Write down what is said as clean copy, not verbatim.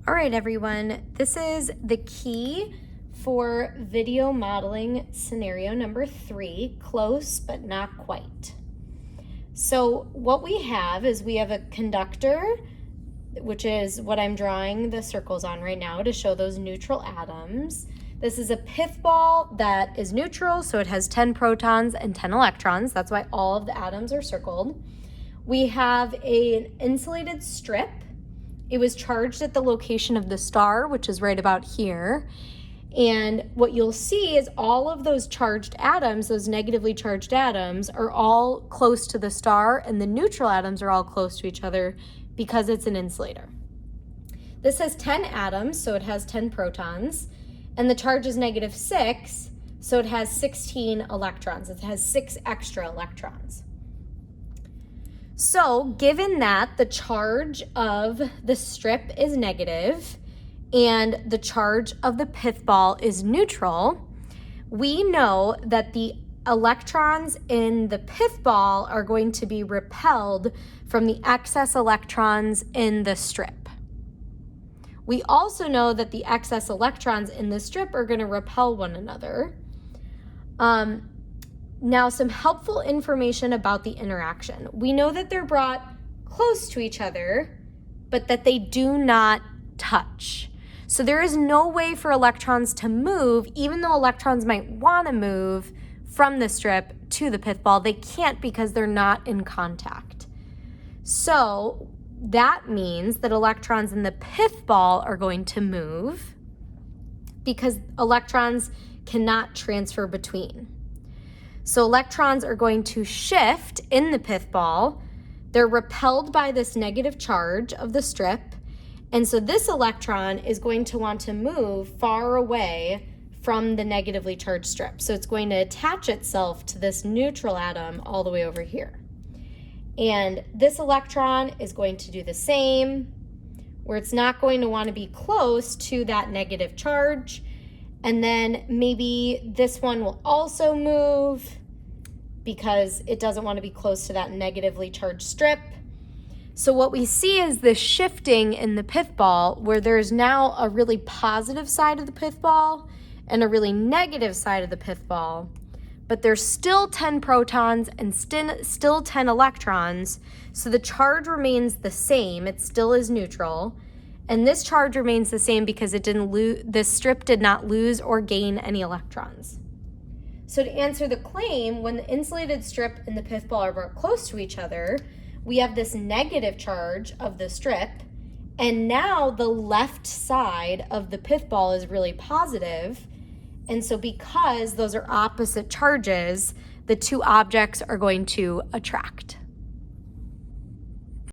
All right, everyone, this is the key for video modeling scenario number 3, close but not quite. So what we have is we have a conductor, which is what I'm drawing the circles on right now to show those neutral atoms. This is a pith ball that is neutral, so it has 10 protons and 10 electrons. That's why all of the atoms are circled. We have an insulated strip. It was charged at the location of the star, which is right about here. And what you'll see is all of those charged atoms, those negatively charged atoms, are all close to the star, and the neutral atoms are all close to each other because it's an insulator. This has 10 atoms, so it has 10 protons, and the charge is -6, so it has 16 electrons. It has 6 extra electrons. So given that the charge of the strip is negative and the charge of the pith ball is neutral, we know that the electrons in the pith ball are going to be repelled from the excess electrons in the strip. We also know that the excess electrons in the strip are going to repel one another. Now, some helpful information about the interaction. We know that they're brought close to each other, but that they do not touch. So there is no way for electrons to move, even though electrons might want to move from the strip to the pith ball. They can't because they're not in contact. So that means that electrons in the pith ball are going to move because electrons cannot transfer between. So electrons are going to shift in the pith ball. They're repelled by this negative charge of the strip. And so this electron is going to want to move far away from the negatively charged strip. So it's going to attach itself to this neutral atom all the way over here. And this electron is going to do the same, where it's not going to want to be close to that negative charge. And then maybe this one will also move because it doesn't want to be close to that negatively charged strip. So what we see is this shifting in the pith ball where there's now a really positive side of the pith ball and a really negative side of the pith ball. But there's still 10 protons and still 10 electrons. So the charge remains the same. It still is neutral. And this charge remains the same because this strip did not lose or gain any electrons. So to answer the claim, when the insulated strip and the pith ball are brought close to each other, we have this negative charge of the strip, and now the left side of the pith ball is really positive. And so because those are opposite charges, the two objects are going to attract.